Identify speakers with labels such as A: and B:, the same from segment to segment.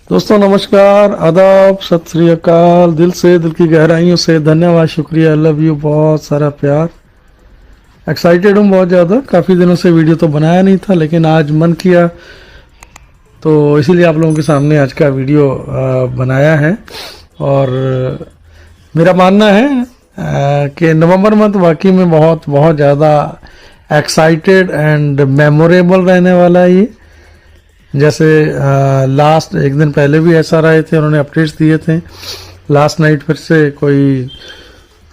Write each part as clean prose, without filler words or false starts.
A: दोस्तों नमस्कार, आदाब, सत श्री अकाल। दिल से, दिल की गहराइयों से धन्यवाद, शुक्रिया, लव यू, बहुत सारा प्यार। एक्साइटेड हूँ बहुत ज़्यादा। काफ़ी दिनों से वीडियो तो बनाया नहीं था, लेकिन आज मन किया तो इसीलिए आप लोगों के सामने आज का वीडियो बनाया है। और मेरा मानना है कि नवंबर मंथ वाकई में बहुत बहुत ज़्यादा एक्साइटेड एंड मेमोरेबल रहने वाला है ये। जैसे लास्ट एक दिन पहले भी ऐसा रहे थे, उन्होंने अपडेट्स दिए थे। लास्ट नाइट फिर से कोई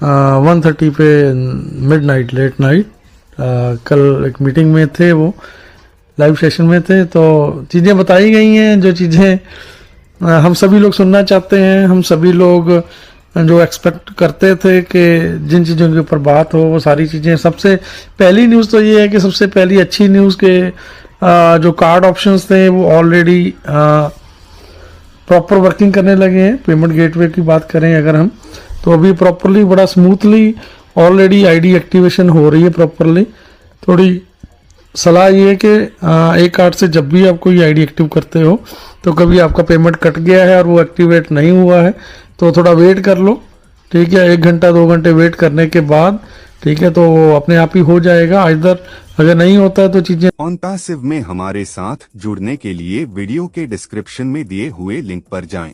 A: 1:30 पे मिडनाइट, लेट नाइट, कल एक मीटिंग में थे, वो लाइव सेशन में थे, तो चीज़ें बताई गई हैं जो चीज़ें हम सभी लोग सुनना चाहते हैं। हम सभी लोग जो एक्सपेक्ट करते थे कि जिन चीज़ों के ऊपर बात हो वो सारी चीज़ें। सबसे पहली न्यूज़ तो ये है कि सबसे पहली अच्छी न्यूज़ के जो कार्ड ऑप्शंस थे वो ऑलरेडी प्रॉपर वर्किंग करने लगे हैं। पेमेंट गेटवे की बात करें अगर हम, तो अभी प्रॉपरली बड़ा स्मूथली ऑलरेडी आईडी एक्टिवेशन हो रही है प्रॉपरली। थोड़ी सलाह ये है कि एक कार्ड से जब भी आप कोई आईडी एक्टिव करते हो तो कभी आपका पेमेंट कट गया है और वो एक्टिवेट नहीं हुआ है तो थोड़ा वेट कर लो, ठीक है। 1 घंटा 2 घंटे वेट करने के बाद, ठीक है, तो वो अपने आप ही हो जाएगा। इधर अगर नहीं होता है तो चीजें
B: OnPassive में हमारे साथ जुड़ने के लिए वीडियो के डिस्क्रिप्शन में दिए हुए लिंक पर जाएं।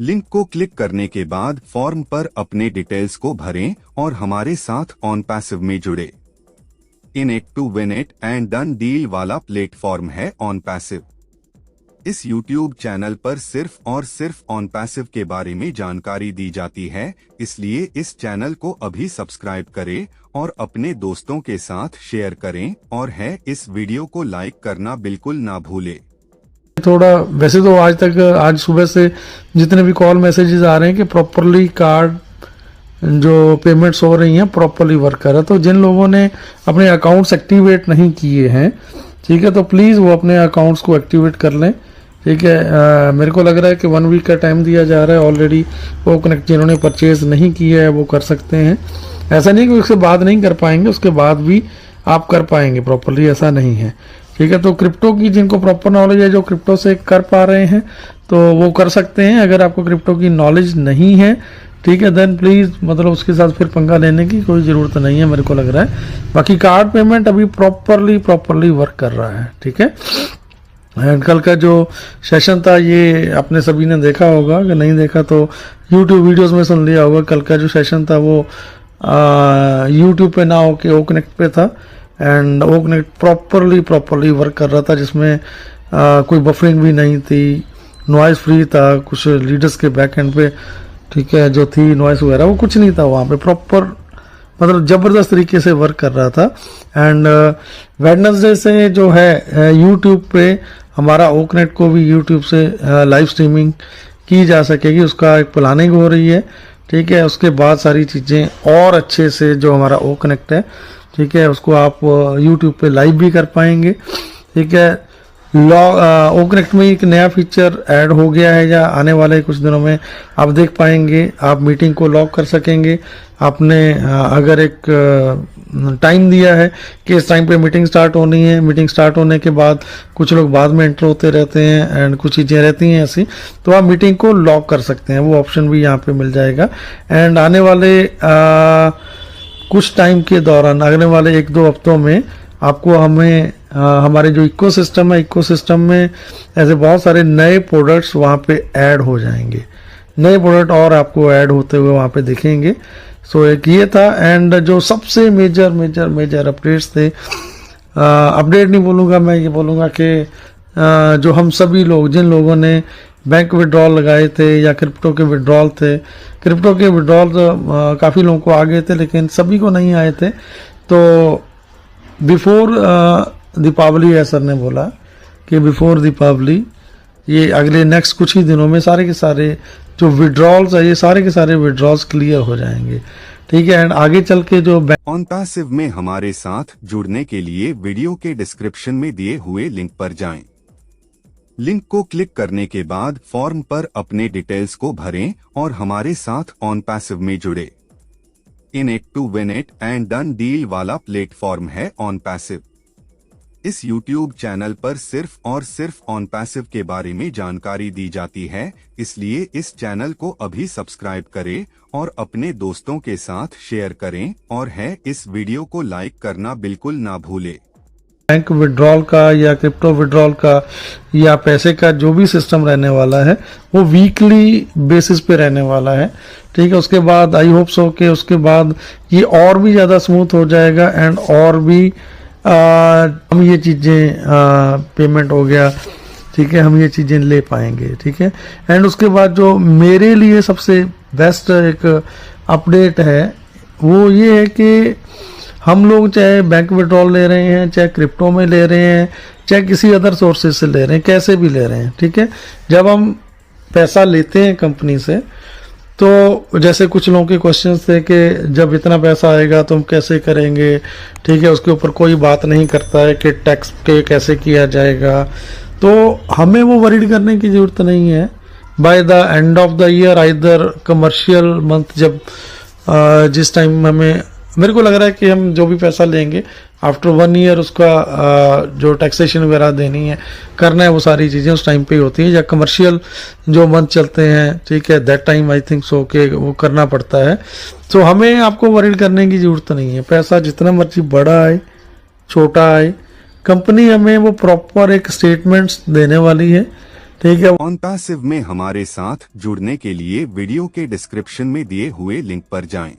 B: लिंक को क्लिक करने के बाद फॉर्म पर अपने डिटेल्स को भरें और हमारे साथ OnPassive में जुड़े। In it to win it and done deal वाला प्लेटफॉर्म है OnPassive। इस YouTube चैनल पर सिर्फ और सिर्फ OnPassive के बारे में जानकारी दी जाती है, इसलिए इस चैनल को अभी सब्सक्राइब करें और अपने दोस्तों के साथ शेयर करें, और है इस वीडियो को लाइक करना बिल्कुल ना भूलें।
A: थोड़ा वैसे तो आज सुबह से जितने भी कॉल मैसेजेस आ रहे हैं कि प्रॉपरली कार्ड जो पेमेंट्स हो रही हैं प्रॉपरली वर्क कर रहा है। तो जिन लोगों ने अपने अकाउंट्स एक्टिवेट नहीं किए हैं, ठीक है, तो प्लीज़ वो अपने अकाउंट्स को एक्टिवेट कर लें, ठीक है। मेरे को लग रहा है कि 1 वीक का टाइम दिया जा रहा है ऑलरेडी। वो कनेक्ट जिन्होंने परचेज नहीं किया है वो कर सकते हैं। ऐसा नहीं कि उसके बाद नहीं कर पाएंगे, उसके बाद भी आप कर पाएंगे प्रॉपरली, ऐसा नहीं है, ठीक है। तो क्रिप्टो की जिनको प्रॉपर नॉलेज है, जो क्रिप्टो से कर पा रहे हैं, तो वो कर सकते हैं। अगर आपको क्रिप्टो की नॉलेज नहीं है, ठीक है, देन प्लीज़ मतलब उसके साथ फिर पंगा लेने की कोई ज़रूरत नहीं है, मेरे को लग रहा है। बाकी कार्ड पेमेंट अभी प्रॉपरली वर्क कर रहा है, ठीक है। एंड कल का जो सेशन था ये आपने सभी ने देखा होगा, अगर नहीं देखा तो यूट्यूब वीडियोस में सुन लिया होगा। कल का जो सेशन था वो यूट्यूब पे ना होके ओ कनेक्ट पे था, and O connect properly work कर रहा था, जिसमें कोई बफरिंग भी नहीं थी, नॉइस फ्री था। कुछ लीडर्स के बैक एंड पे, ठीक है, जो थी नॉइस वगैरह वो कुछ नहीं था वहाँ पे, प्रॉपर मतलब ज़बरदस्त तरीके से वर्क कर रहा था। एंड वेडनेसडे से जो है यूट्यूब पे हमारा ओ कनेक्ट को भी यूट्यूब से लाइव स्ट्रीमिंग की जा सकेगी, उसका एक प्लानिंग हो रही है, ठीक है। उसके बाद सारी चीज़ें और अच्छे से जो हमारा ओ कनेक्ट है, ठीक है, उसको आप यूट्यूब पे लाइव भी कर पाएंगे, ठीक है। ओ कनेक्ट में एक नया फीचर ऐड हो गया है, या आने वाले कुछ दिनों में आप देख पाएंगे। आप मीटिंग को लॉक कर सकेंगे। आपने अगर एक टाइम दिया है कि इस टाइम पे मीटिंग स्टार्ट होनी है, मीटिंग स्टार्ट होने के बाद कुछ लोग बाद में एंटर होते रहते हैं एंड कुछ चीज़ें रहती हैं ऐसी, तो आप मीटिंग को लॉक कर सकते हैं। वो ऑप्शन भी यहाँ पे मिल जाएगा। एंड आने वाले कुछ टाइम के दौरान, आने वाले 1-2 हफ्तों में आपको हमारे जो इकोसिस्टम है, इकोसिस्टम में ऐसे बहुत सारे नए प्रोडक्ट्स वहाँ पे ऐड हो जाएंगे। नए प्रोडक्ट और आपको ऐड होते हुए वहाँ पे दिखेंगे। सो एक ये था। एंड जो सबसे मेजर अपडेट्स थे, अपडेट नहीं बोलूँगा मैं, ये बोलूँगा कि जो हम सभी लोग, जिन लोगों ने बैंक विड्रॉल लगाए थे या क्रिप्टो के विड्रॉल थे, क्रिप्टो के विड्रॉल काफ़ी लोगों को आ गए थे लेकिन सभी को नहीं आए थे। तो बिफोर दीपावली, सर ने बोला कि बिफोर दीपावली, ये अगले नेक्स्ट कुछ ही दिनों में सारे के सारे जो विड्रॉल्स है, ये सारे के सारे विड्रॉल्स क्लियर हो जाएंगे, ठीक है। एंड आगे चल के जो
B: OnPassive में हमारे साथ जुड़ने के लिए वीडियो के डिस्क्रिप्शन में दिए हुए लिंक पर जाएं। लिंक को क्लिक करने के बाद फॉर्म पर अपने डिटेल्स को भरें और हमारे साथ ऑन पैसिव में जुड़े। In it to win it and done deal वाला प्लेटफॉर्म है ऑन पैसिव। इस YouTube चैनल पर सिर्फ और सिर्फ ऑन पैसिव के बारे में जानकारी दी जाती है, इसलिए इस चैनल को अभी सब्सक्राइब करें और अपने दोस्तों के साथ शेयर करें और इस वीडियो को लाइक करना बिल्कुल ना भूलें।
A: बैंक विड्रॉल का या क्रिप्टो विड्रॉल का या पैसे का जो भी सिस्टम रहने वाला है वो वीकली बेसिस पे रहने वाला है, ठीक है। उसके बाद आई होप सो कि उसके बाद ये और भी ज़्यादा स्मूथ हो जाएगा एंड और भी हम ये चीज़ें पेमेंट हो गया, ठीक है, हम ये चीज़ें ले पाएंगे, ठीक है। एंड उसके बाद जो मेरे लिए सबसे बेस्ट एक अपडेट है वो ये है कि हम लोग चाहे बैंक विड्रॉल ले रहे हैं, चाहे क्रिप्टो में ले रहे हैं, चाहे किसी अदर सोर्सेज से ले रहे हैं, कैसे भी ले रहे हैं, ठीक है। जब हम पैसा लेते हैं कंपनी से तो जैसे कुछ लोगों के क्वेश्चन थे कि जब इतना पैसा आएगा तो हम कैसे करेंगे, ठीक है। उसके ऊपर कोई बात नहीं करता है कि टैक्स पे कैसे किया जाएगा, तो हमें वो वरीड करने की ज़रूरत नहीं है। By the end of the year either commercial month जब जिस टाइम मेरे को लग रहा है कि हम जो भी पैसा लेंगे आफ्टर 1 ईयर उसका जो टैक्सेशन वगैरह देनी है करना है, वो सारी चीज़ें उस टाइम पे ही होती हैं। या कमर्शियल जो मंथ चलते हैं, ठीक है, that time I think so के वो करना पड़ता है। तो हमें आपको वरीड करने की ज़रूरत नहीं है। पैसा जितना मर्जी बड़ा आए छोटा आए, कंपनी हमें वो प्रॉपर एक स्टेटमेंट्स देने वाली है, ठीक है।
B: ऑन पैसिव में हमारे साथ जुड़ने के लिए वीडियो के डिस्क्रिप्शन में दिए हुए लिंक पर जाएं।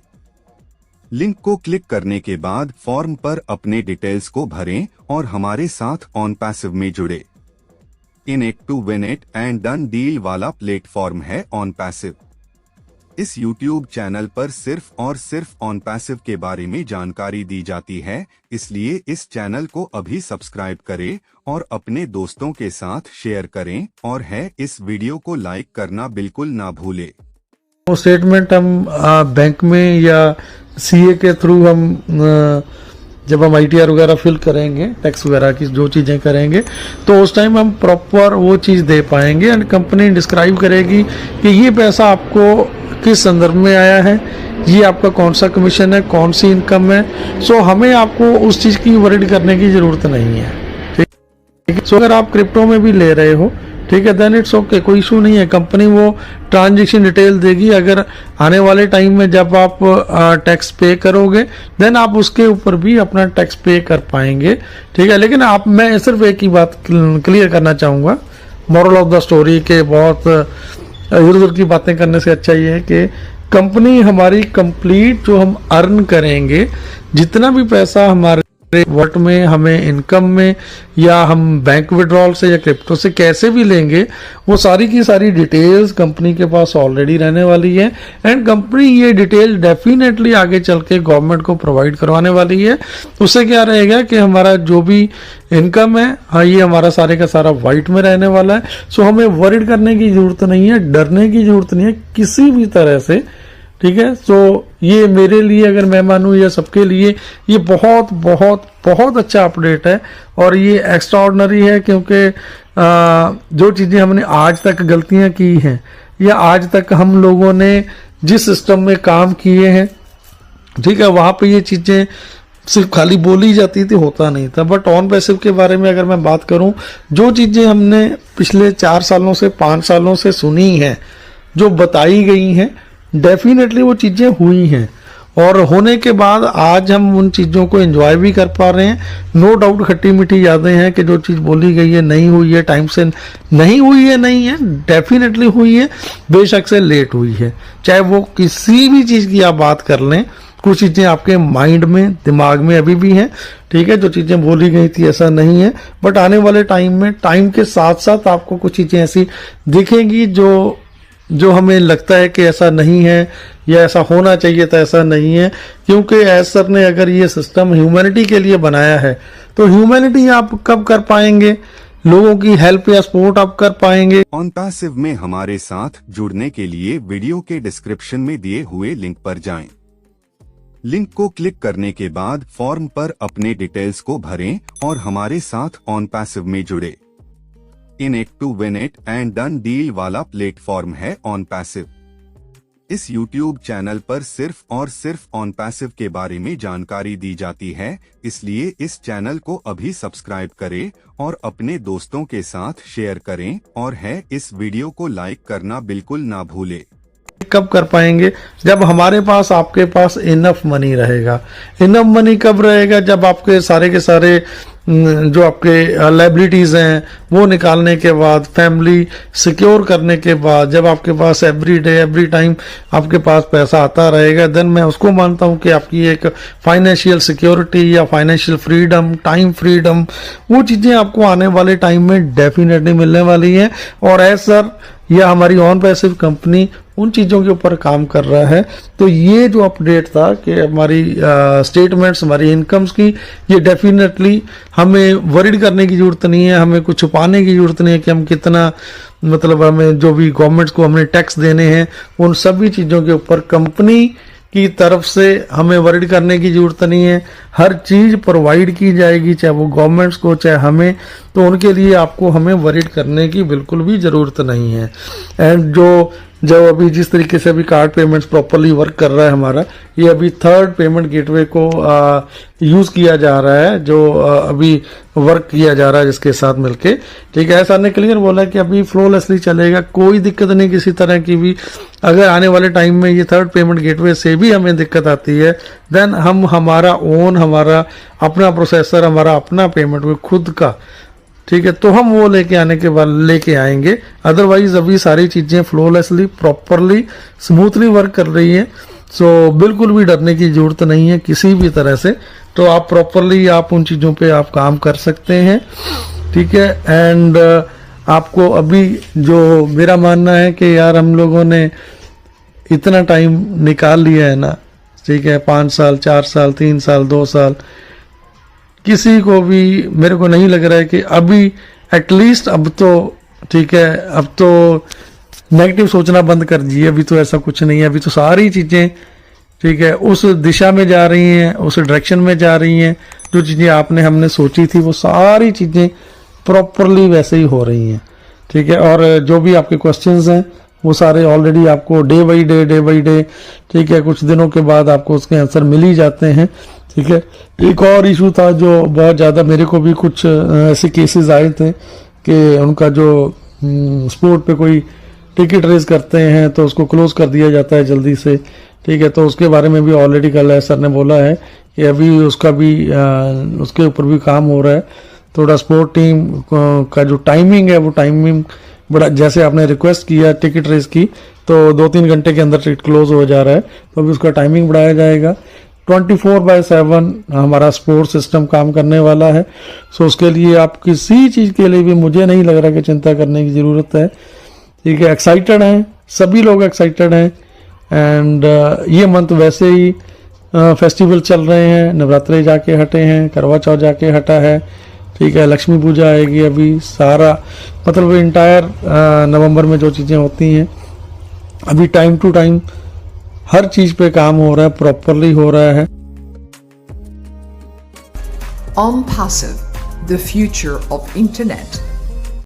B: लिंक को क्लिक करने के बाद फॉर्म पर अपने डिटेल्स को भरें और हमारे साथ ऑन पैसिव में जुड़े। In it to win it and done deal वाला प्लेटफॉर्म है ऑन पैसिव। इस YouTube चैनल पर सिर्फ और सिर्फ ऑन पैसिव के बारे में जानकारी दी जाती है, इसलिए इस चैनल को अभी सब्सक्राइब करें और अपने दोस्तों के साथ शेयर करें और इस वीडियो को लाइक करना बिल्कुल ना भूलें।
A: वो स्टेटमेंट हम बैंक में या सीए के थ्रू हम जब हम ITR वगैरह फिल करेंगे, टैक्स वगैरह की जो चीज़ें करेंगे, तो उस टाइम हम प्रॉपर वो चीज़ दे पाएंगे एंड कंपनी डिस्क्राइब करेगी कि ये पैसा आपको किस संदर्भ में आया है, ये आपका कौन सा कमीशन है, कौन सी इनकम है। सो हमें आपको उस चीज़ की वरीड करने की ज़रूरत नहीं है, ठीक है। सो अगर आप क्रिप्टो में भी ले रहे हो, ठीक है, देन इट्स ओके, कोई इशू नहीं है। कंपनी वो ट्रांजेक्शन डिटेल देगी। अगर आने वाले टाइम में जब आप टैक्स पे करोगे देन आप उसके ऊपर भी अपना टैक्स पे कर पाएंगे, ठीक है। लेकिन मैं सिर्फ एक ही बात क्लियर करना चाहूँगा, मॉरल ऑफ द स्टोरी के बहुत इधर उधर की बातें करने से अच्छा ये है कि कंपनी हमारी कंप्लीट जो हम अर्न करेंगे, जितना भी पैसा हमारे वॉलेट में, हमें इनकम में, या हम बैंक विड्रॉल से या क्रिप्टो से कैसे भी लेंगे, वो सारी की सारी डिटेल्स कंपनी के पास ऑलरेडी रहने वाली है एंड कंपनी ये डिटेल डेफिनेटली आगे चल के गवर्नमेंट को प्रोवाइड करवाने वाली है। उससे क्या रहेगा कि हमारा जो भी इनकम है, हाँ, ये हमारा सारे का सारा वाइट में रहने वाला है। सो हमें वरीड करने की जरूरत नहीं है, डरने की जरूरत नहीं है किसी भी तरह से, ठीक है। तो ये मेरे लिए, अगर मैं मानूं या सबके लिए, ये बहुत बहुत बहुत अच्छा अपडेट है और ये एक्स्ट्राऑर्डिनरी है, क्योंकि जो चीज़ें हमने आज तक गलतियां की हैं या आज तक हम लोगों ने जिस सिस्टम में काम किए हैं, ठीक है, वहाँ पे ये चीज़ें सिर्फ खाली बोली जाती थी, होता नहीं था। बट ऑन पैसिव के बारे में अगर मैं बात करूं, जो चीज़ें हमने पिछले 4 सालों से 5 सालों से सुनी हैं, जो बताई गई हैं, डेफिनेटली वो चीज़ें हुई हैं और होने के बाद आज हम उन चीज़ों को एंजॉय भी कर पा रहे हैं। नो डाउट खट्टी मीठी यादें हैं कि जो चीज़ बोली गई है नहीं हुई है, टाइम से नहीं हुई है, नहीं है, डेफिनेटली हुई है, बेशक से लेट हुई है। चाहे वो किसी भी चीज़ की आप बात कर लें, कुछ चीज़ें आपके माइंड में, दिमाग में अभी भी हैं, ठीक है, जो चीज़ें बोली गई थी ऐसा नहीं है। बट आने वाले टाइम में, टाइम के साथ साथ आपको कुछ चीज़ें ऐसी दिखेंगी जो हमें लगता है कि ऐसा नहीं है या ऐसा होना चाहिए था, ऐसा नहीं है। क्योंकि एज सर ने अगर ये सिस्टम ह्यूमैनिटी के लिए बनाया है तो ह्यूमैनिटी आप कब कर पाएंगे, लोगों की हेल्प या सपोर्ट आप कर पाएंगे।
B: ऑन पैसिव में हमारे साथ जुड़ने के लिए वीडियो के डिस्क्रिप्शन में दिए हुए लिंक पर जाएं। लिंक को क्लिक करने के बाद फॉर्म पर अपने डिटेल्स को भरें और हमारे साथ ऑन पैसिव में जुड़े। In it to win it and done deal वाला प्लेटफॉर्म है ऑन पैसिव। इस YouTube चैनल पर सिर्फ और सिर्फ ऑन पैसिव के बारे में जानकारी दी जाती है, इसलिए इस चैनल को अभी सब्सक्राइब करें और अपने दोस्तों के साथ शेयर करें और इस वीडियो को लाइक करना बिल्कुल ना भूलें।
A: कब कर पाएंगे? जब हमारे पास, आपके पास इनफ मनी रहेगा। इनफ मनी कब रहेगा? जब आपके सारे के सारे जो आपके लायबिलिटीज हैं वो निकालने के बाद, फैमिली सिक्योर करने के बाद, जब आपके पास एवरी डे एवरी टाइम आपके पास पैसा आता रहेगा, देन मैं उसको मानता हूं कि आपकी एक फाइनेंशियल सिक्योरिटी या फाइनेंशियल फ्रीडम, टाइम फ्रीडम, वो चीजें आपको आने वाले टाइम में डेफिनेटली मिलने वाली हैं। और सर, यह हमारी ऑन पैसिव कंपनी उन चीज़ों के ऊपर काम कर रहा है। तो ये जो अपडेट था कि हमारी स्टेटमेंट्स, हमारी इनकम्स की, ये डेफिनेटली हमें वरीड करने की ज़रूरत नहीं है, हमें कुछ छुपाने की ज़रूरत नहीं है कि हम कितना, मतलब हमें जो भी गवर्नमेंट्स को हमने टैक्स देने हैं, उन सभी चीज़ों के ऊपर कंपनी की तरफ से हमें वरीड करने की ज़रूरत नहीं है। हर चीज़ प्रोवाइड की जाएगी, चाहे वो गवर्नमेंट्स को चाहे हमें, तो उनके लिए आपको हमें वरीड करने की बिल्कुल भी ज़रूरत नहीं है। एंड जो अभी जिस तरीके से अभी कार्ड पेमेंट्स प्रॉपरली वर्क कर रहा है हमारा, ये अभी थर्ड पेमेंट गेटवे को यूज़ किया जा रहा है, जो अभी वर्क किया जा रहा है जिसके साथ मिलके, ठीक है। सर ने क्लियर बोला कि अभी फ्लोलेसली चलेगा, कोई दिक्कत नहीं किसी तरह की भी। अगर आने वाले टाइम में ये थर्ड पेमेंट गेटवे से भी हमें दिक्कत आती है, देन हम हमारा अपना प्रोसेसर, हमारा अपना पेमेंट में खुद का, ठीक है, तो हम वो लेके आएंगे। अदरवाइज अभी सारी चीज़ें फ्लोलेसली, प्रॉपरली, स्मूथली वर्क कर रही हैं। सो बिल्कुल भी डरने की ज़रूरत नहीं है किसी भी तरह से। तो आप प्रॉपरली आप उन चीज़ों पे आप काम कर सकते हैं, ठीक है। एंड आपको अभी जो मेरा मानना है कि यार हम लोगों ने इतना टाइम निकाल लिया है ना, ठीक है, 5 साल, 4 साल, 3 साल, 2 साल, किसी को भी मेरे को नहीं लग रहा है कि अभी एटलीस्ट अब तो, ठीक है, अब तो नेगेटिव सोचना बंद कर दीजिए। अभी तो ऐसा कुछ नहीं है, अभी तो सारी चीज़ें, ठीक है, उस दिशा में जा रही हैं, उस डायरेक्शन में जा रही हैं। जो चीज़ें हमने सोची थी वो सारी चीज़ें प्रॉपरली वैसे ही हो रही हैं, ठीक है। और जो भी आपके क्वेश्चंस हैं वो सारे ऑलरेडी आपको डे बाई डे, ठीक है, कुछ दिनों के बाद आपको उसके आंसर मिल ही जाते हैं, ठीक है। एक और इशू था जो बहुत ज़्यादा, मेरे को भी कुछ ऐसे केसेस आए थे कि उनका जो स्पोर्ट पे कोई टिकट रेज करते हैं तो उसको क्लोज कर दिया जाता है जल्दी से, ठीक है। तो उसके बारे में भी ऑलरेडी कल सर ने बोला है कि अभी उसका भी उसके ऊपर भी काम हो रहा है। थोड़ा स्पोर्ट टीम का जो टाइमिंग है वो टाइमिंग बड़ा, जैसे आपने रिक्वेस्ट किया टिकट रेस की तो 2-3 घंटे के अंदर टिकट क्लोज हो जा रहा है, तो अभी उसका टाइमिंग बढ़ाया जाएगा। 24/7 हमारा स्पोर्ट सिस्टम काम करने वाला है। सो उसके लिए आप किसी चीज़ के लिए भी मुझे नहीं लग रहा कि चिंता करने की ज़रूरत है, ठीक है। एक्साइटेड हैं, सभी लोग एक्साइटेड हैं। एंड ये मंथ वैसे ही फेस्टिवल चल रहे हैं, नवरात्रे जाके हटे हैं, करवा चौथ जाके हटा है, ठीक है, लक्ष्मी पूजा आएगी, अभी सारा मतलब इंटायर नवंबर में जो चीज़ें होती हैं, अभी टाइम टू टाइम हर चीज़ पे काम हो रहा है, प्रॉपरली हो रहा है।
C: On Passive, the future of internet.